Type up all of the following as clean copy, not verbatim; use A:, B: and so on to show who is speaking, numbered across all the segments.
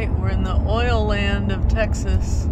A: Alright, we're in the oil land of Texas.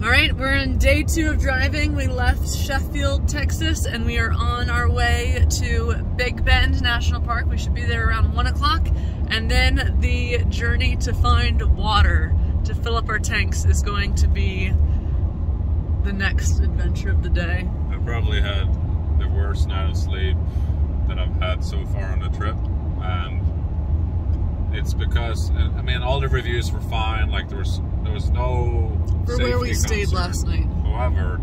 A: Alright, we're in day 2 of driving. We left Sheffield, Texas, and we are on our way to Big Bend National Park. We should be there around 1 o'clock. And then the journey to find water to fill up our tanks is going to be the next adventure of the day.
B: I probably had the worst night of sleep that I've had so far on the trip. And it's because, I mean, all the reviews were fine. Like there was no
A: for where we stayed last night.
B: However,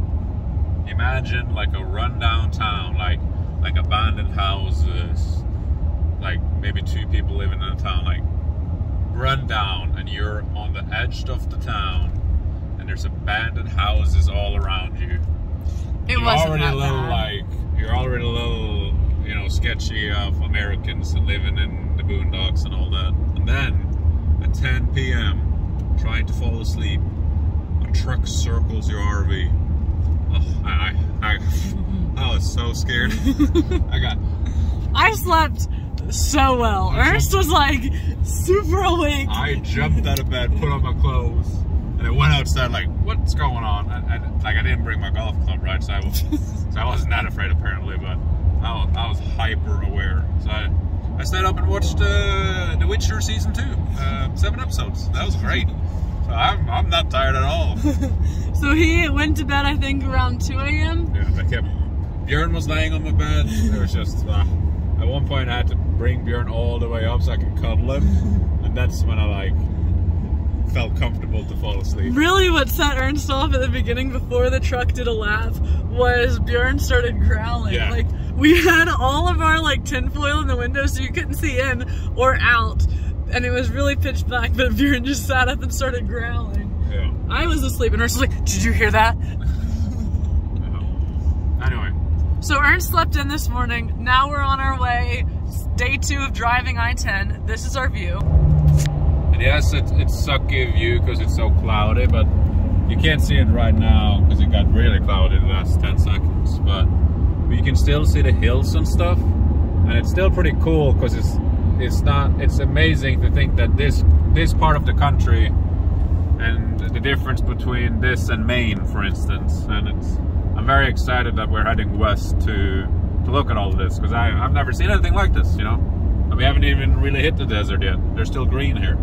B: imagine like a rundown town, like abandoned houses, like maybe 2 people living in a town, like run down, and you're on the edge of the town, and there's abandoned houses all around you.
A: It wasn't that
B: bad. You're already a little, you know, sketchy of Americans and living in the boondocks and all that. And then at 10 p.m. trying to fall asleep, a truck circles your RV. Oh, I was so scared.
A: I slept so well. Ernst was like super awake.
B: I jumped out of bed, put on my clothes, and I went outside like, what's going on? And like I didn't bring my golf club, right? So I wasn't that afraid apparently, but I was hyper aware. So I stayed up and watched The Witcher season 2, 7 episodes. That was great. So I'm not tired at all.
A: So he went to bed, I think, around 2 a.m.
B: Yeah, Björn was laying on my bed. It was just, at one point I had to bring Björn all the way up so I could cuddle him. And that's when I felt comfortable to fall asleep.
A: Really what set Ernst off at the beginning before the truck did a lap was Björn started growling.
B: Yeah.
A: Like we had all of our tinfoil in the window so you couldn't see in or out. And it was really pitch black, but Björn just sat up and started growling.
B: Yeah.
A: I was asleep and Ernst was like, did you hear that?
B: Anyway.
A: So Ernst slept in this morning. Now we're on our way. Day 2 of driving I-10. This is our view.
B: And yes, it's sucky view because it's so cloudy, but you can't see it right now because it got really cloudy the last 10 seconds. But you can still see the hills and stuff. And it's still pretty cool because it's amazing to think that this part of the country and the difference between this and Maine, for instance, and I'm very excited that we're heading west to look at all of this because I've never seen anything like this, you know. And we haven't even really hit the desert yet. There's still green here.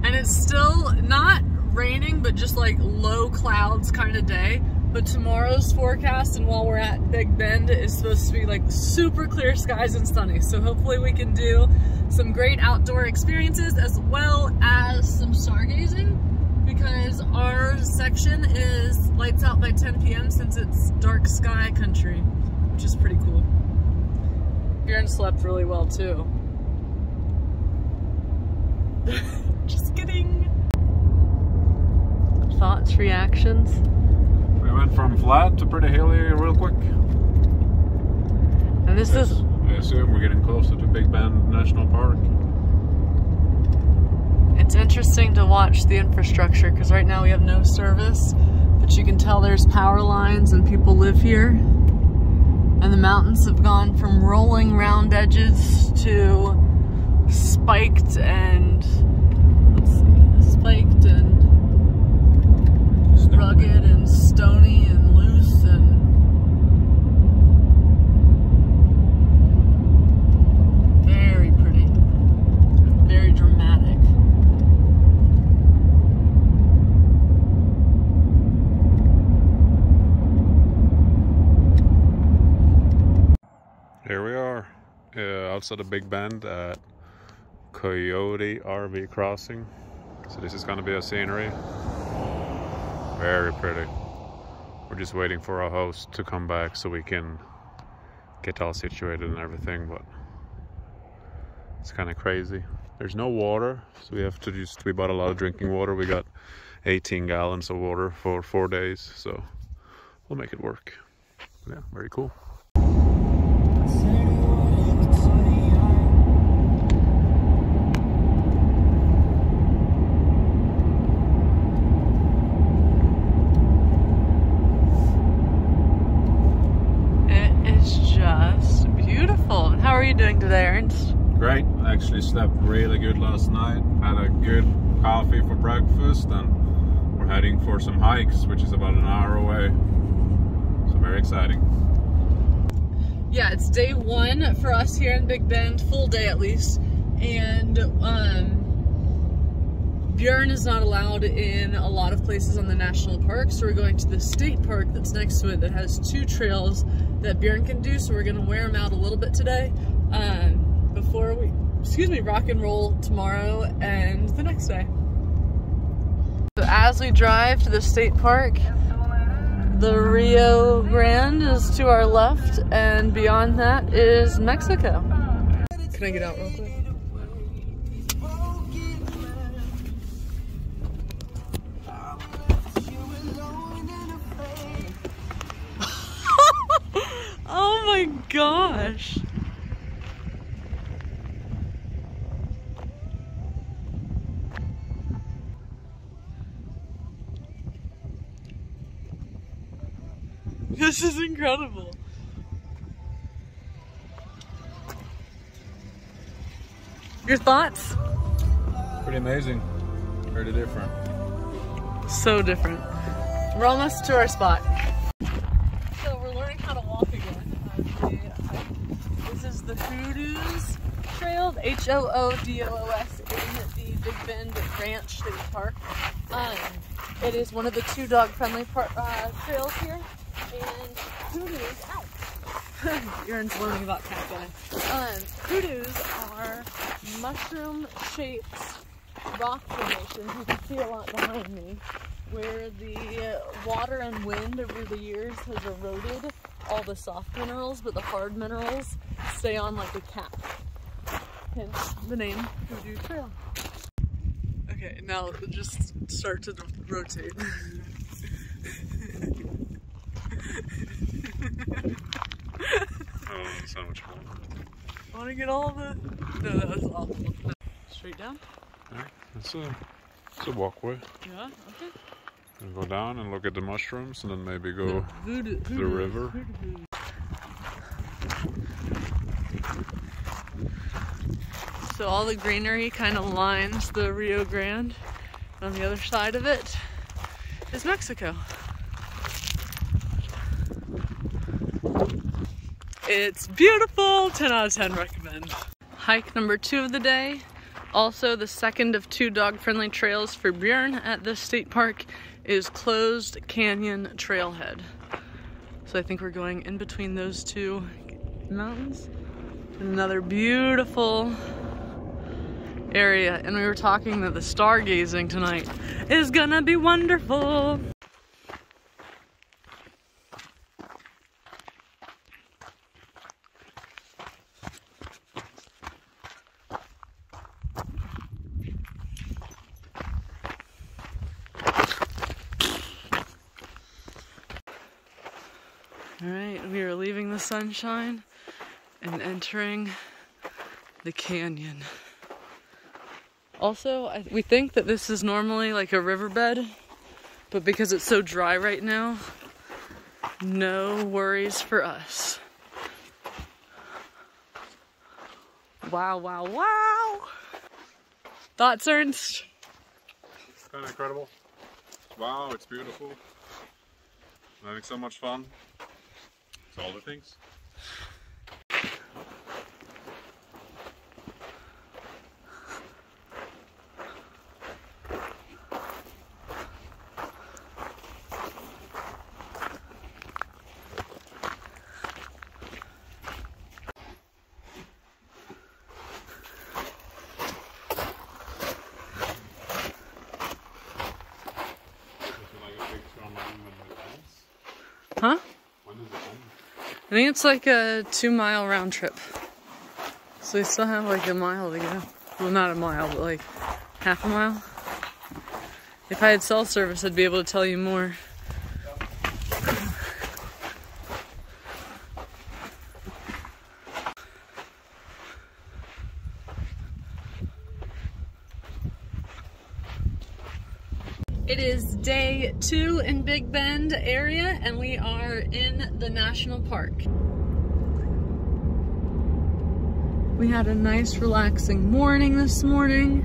A: And it's still not raining, but just like low clouds kind of day. But tomorrow's forecast, and while we're at Big Bend, is supposed to be like super clear skies and sunny. So hopefully we can do some great outdoor experiences as well as some stargazing, because our section is lights out by 10 p.m. since it's dark sky country, which is pretty cool. Björn slept really well too. Just kidding. Thoughts, reactions?
B: We went from flat to pretty hilly real quick.
A: And this is...
B: I assume we're getting closer to Big Bend National Park.
A: It's interesting to watch the infrastructure because right now we have no service, but you can tell there's power lines and people live here. And the mountains have gone from rolling round edges to spiked and, let's see, spiked and rugged and stony and loose and very pretty, very dramatic.
B: Here we are, outside of Big Bend at Coyote RV Crossing. So this is going to be a scenery. Very pretty. We're just waiting for our host to come back so we can get all situated and everything, but it's kind of crazy. There's no water, so we bought a lot of drinking water. We got 18 gallons of water for 4 days, so we'll make it work. Yeah, very cool.
A: today, Ernst?
B: Great. I actually slept really good last night. Had a good coffee for breakfast, and we're heading for some hikes, which is about an hour away. So very exciting.
A: Yeah, it's day 1 for us here in Big Bend, full day at least. And Björn is not allowed in a lot of places on the national park, so we're going to the state park that's next to it that has 2 trails that Björn can do, so we're gonna wear him out a little bit today before we, rock and roll tomorrow and the next day. So as we drive to the state park, the Rio Grande is to our left, and beyond that is Mexico. Can I get out real quick? Oh my gosh. This is incredible. Your thoughts?
B: Pretty amazing. Very different.
A: So different. We're almost to our spot. So we're learning how to walk again. This is the Hoodoos Trail, H-O-O-D-O-O-S, in the Big Bend Ranch State Park. It is one of the 2 dog-friendly trails here. And hoodoos, ow! Aaron's learning about cacti. Hoodoos are mushroom-shaped rock formations. You can see a lot behind me, where the water and wind over the years has eroded all the soft minerals, but the hard minerals stay on like a cap. Hence the name Hoodoo Trail. Okay, now just start to rotate.
B: Oh, so much fun.
A: Want to get all the... No, that was awful. No. Straight down?
B: Yeah, it's a walkway.
A: Yeah, okay.
B: And go down and look at the mushrooms, and then maybe go to the river.
A: So all the greenery kind of lines the Rio Grande. On the other side of it is Mexico. It's beautiful, 10 out of 10 recommend. Hike number 2 of the day, also the second of 2 dog-friendly trails for Björn at this state park, is Closed Canyon Trailhead. So I think we're going in between those 2 mountains. Another beautiful area, and we were talking that the stargazing tonight is gonna be wonderful. All right, we are leaving the sunshine and entering the canyon. Also, we think that this is normally like a riverbed, but because it's so dry right now, no worries for us. Wow, wow, wow! Thoughts, Ernst?
B: It's kind of incredible. Wow, it's beautiful. I'm having so much fun. It's all the things.
A: Huh? I think it's like a 2-mile round trip. So we still have like a mile to go. Well, not a mile, but like half a mile. If I had cell service, I'd be able to tell you more. It is day 2 in Big Bend area, and we are in the national park. We had a nice relaxing morning this morning.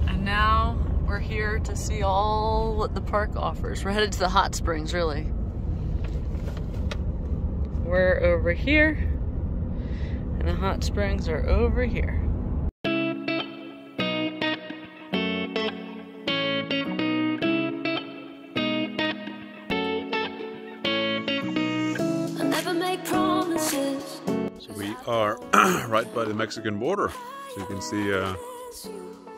A: And now we're here to see all what the park offers. We're headed to the hot springs, really. We're over here, and the hot springs are over here.
B: So we are right by the Mexican border. So you can see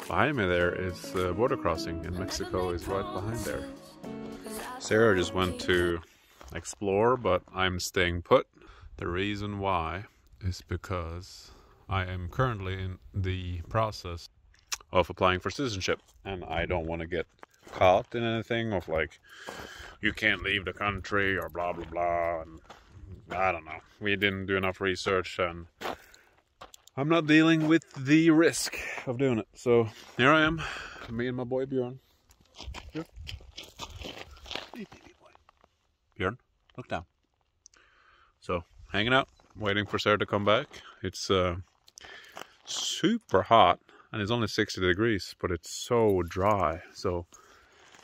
B: behind me there is the border crossing, and Mexico is right behind there. Sarah just went to explore, but I'm staying put. The reason why is because I am currently in the process of applying for citizenship, and I don't want to get caught in anything of like, you can't leave the country or blah blah blah, and I don't know. We didn't do enough research, and I'm not dealing with the risk of doing it. So here I am, me and my boy Björn. Here. Hey, baby boy. Björn, look down. So hanging out, waiting for Sarah to come back. It's super hot, and it's only 60 degrees, but it's so dry. So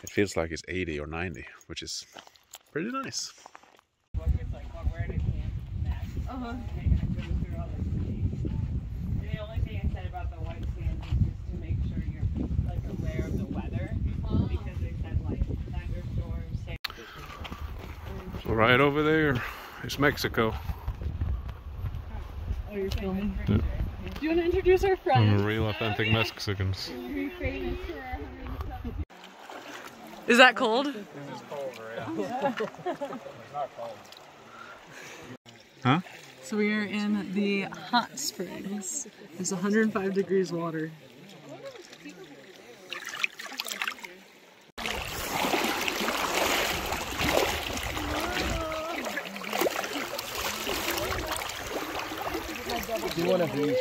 B: it feels like it's 80 or 90, which is pretty nice.
C: The only thing I said about the white sands is just to make sure you're like aware of the weather, because they said like thunderstorms.
B: So right over there is Mexico.
A: Oh, you're filming? Yeah. Do you want to introduce our friend?
B: I'm real authentic Mexicans.
A: Is that cold?
B: This is cold, yeah. It's not cold. Huh?
A: So we are in the hot springs. It's 105 degrees water.
D: Do one of these.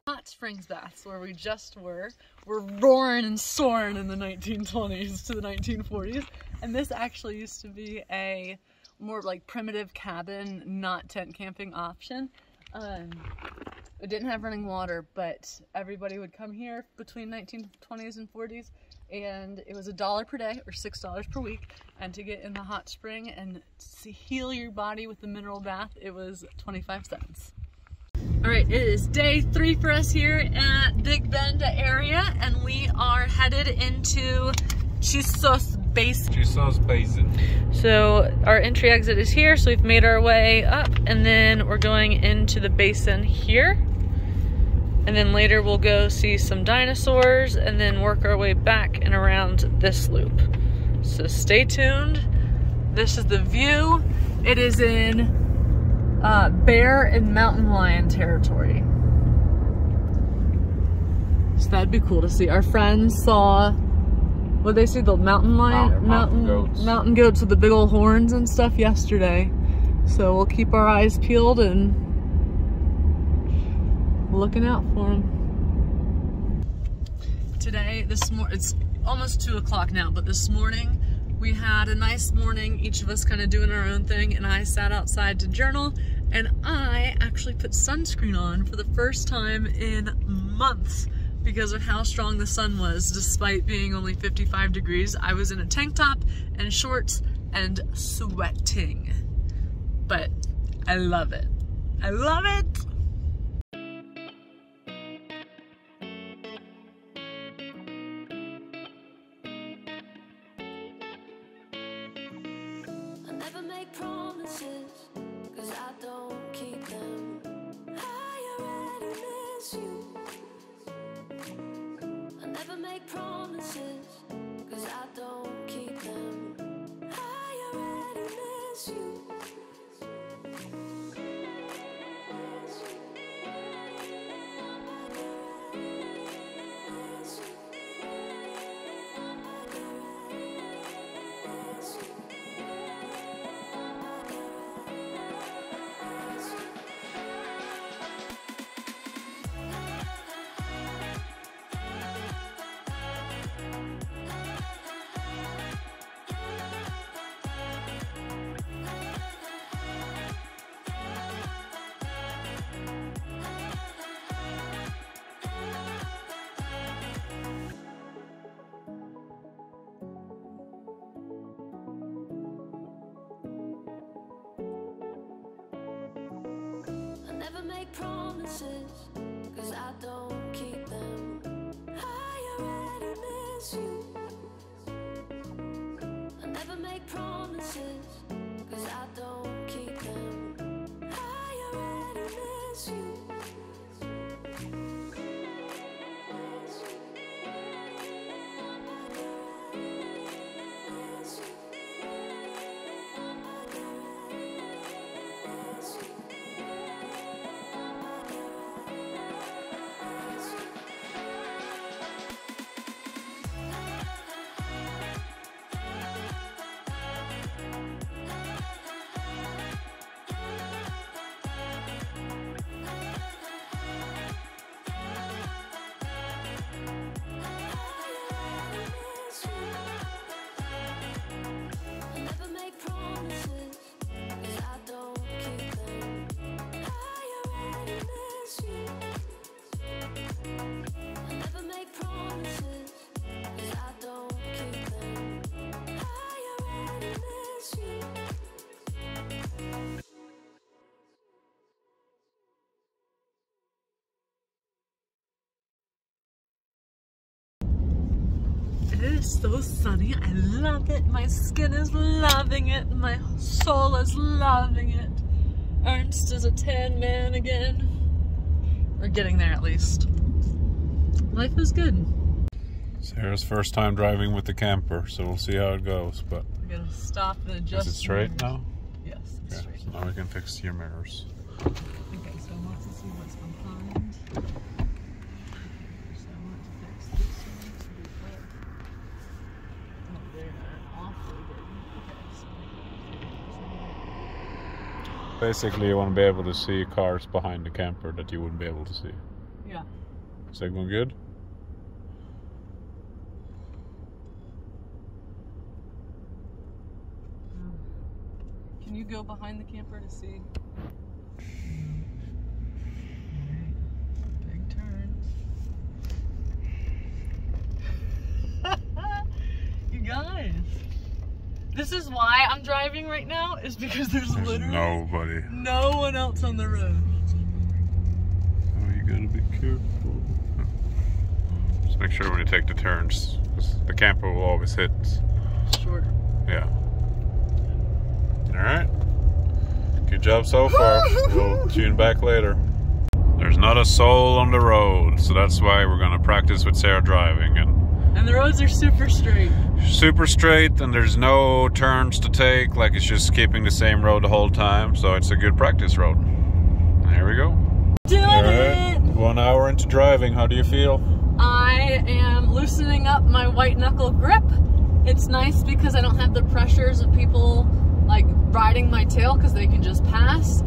A: Hot springs baths, where we just were roaring and soaring in the 1920s to the 1940s. And this actually used to be a more like primitive cabin, not tent camping option. It didn't have running water, but everybody would come here between 1920s and 40s, and it was $1 per day or $6 per week. And to get in the hot spring and to heal your body with the mineral bath, it was 25 cents. All right, it is day 3 for us here at Big Bend area, and we are headed into Chisos Basin.
B: Chisos Basin.
A: So our entry exit is here, so we've made our way up, and then we're going into the basin here. And then later we'll go see some dinosaurs and then work our way back and around this loop. So stay tuned. This is the view. It is in bear and mountain lion territory. So that'd be cool to see. Our friends saw, what they see, the mountain lion, mountain goats with the big old horns and stuff yesterday. So we'll keep our eyes peeled and looking out for them. Today, it's almost 2 o'clock now, but this morning we had a nice morning, each of us kind of doing our own thing, and I sat outside to journal, and I actually put sunscreen on for the first time in months because of how strong the sun was. Despite being only 55 degrees, I was in a tank top and shorts and sweating. But I love it. I love it!
D: never make promises, 'cause I don't keep them. I already miss you. I never make promises, 'cause I don't keep them. I already miss you.
A: It is so sunny. I love it. My skin is loving it. My soul is loving it. Ernst is a tan man again. We're getting there at least. Life is good.
B: Sarah's first time driving with the camper, so we'll see how it goes. But
A: We're gonna stop and adjust.
B: is it straight now?
A: Yes, it's
B: Okay,
A: straight.
B: so now we can fix your mirrors.
A: Okay, so I want to see what's behind. So I want to fix this one to be quick. Oh, they're awfully big. Okay, so
B: Basically, you want to be able to see cars behind the camper that you wouldn't be able to see.
A: yeah.
B: Is that going good?
A: Can you go behind the camper to see? Big turns. You guys, this is why I'm driving right now, is because there's literally
B: nobody.
A: no one else on the road.
B: Oh, you gotta be careful. Just make sure when you take the turns, 'cause the camper will always hit.
A: Short.
B: Yeah. Alright. Good job so far. We'll tune back later. There's not a soul on the road, so that's why we're gonna practice with Sarah driving.
A: And the roads are super straight.
B: Super straight, and there's no turns to take, like it's just keeping the same road the whole time, so it's a good practice road. There we go.
A: Doing
B: Alright,
A: it!
B: 1 hour into driving, how do you feel?
A: I am loosening up my white knuckle grip. It's nice because I don't have the pressures of people like riding my tail because they can just pass.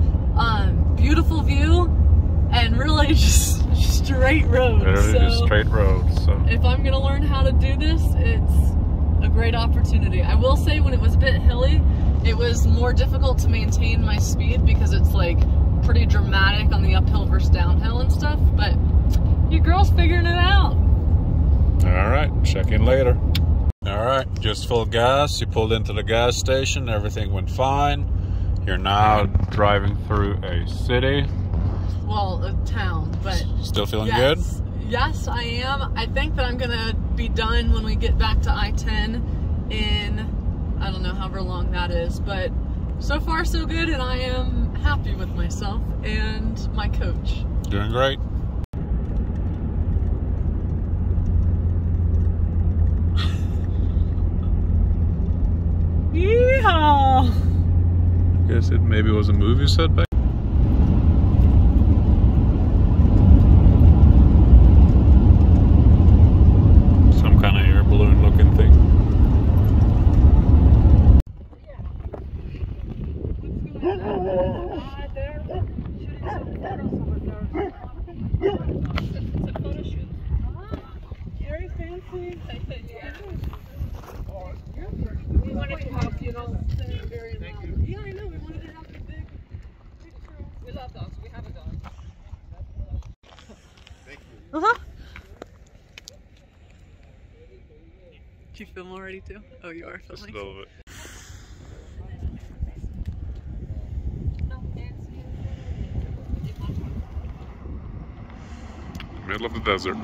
A: Beautiful view and really just straight road.
B: Literally
A: So
B: just straight road. So
A: if I'm gonna learn how to do this, it's a great opportunity. I will say when it was a bit hilly, it was more difficult to maintain my speed because it's like pretty dramatic on the uphill versus downhill and stuff, but your girl's figuring it out.
B: alright, check in later. Alright, just full gas. You pulled into the gas station, everything went fine. You're now driving through a city.
A: Well, a town, but
B: Still feeling
A: yes,
B: good?
A: Yes, I am. I think that I'm gonna be done when we get back to I-10 in, I don't know, however long that is, but so far so good, and I am happy with myself and my coach.
B: Doing great.
A: Yeehaw!
B: I guess it maybe was a movie set back. Some kind of air balloon looking thing.
A: Very fancy. We wanted to have, you know, very loud. Yeah, I know. We wanted to have a big picture. We love dogs. We have a dog. Thank you. Uh-huh. Did you film already too? Oh, you are filming?
B: Just a little bit.
E: middle of the desert.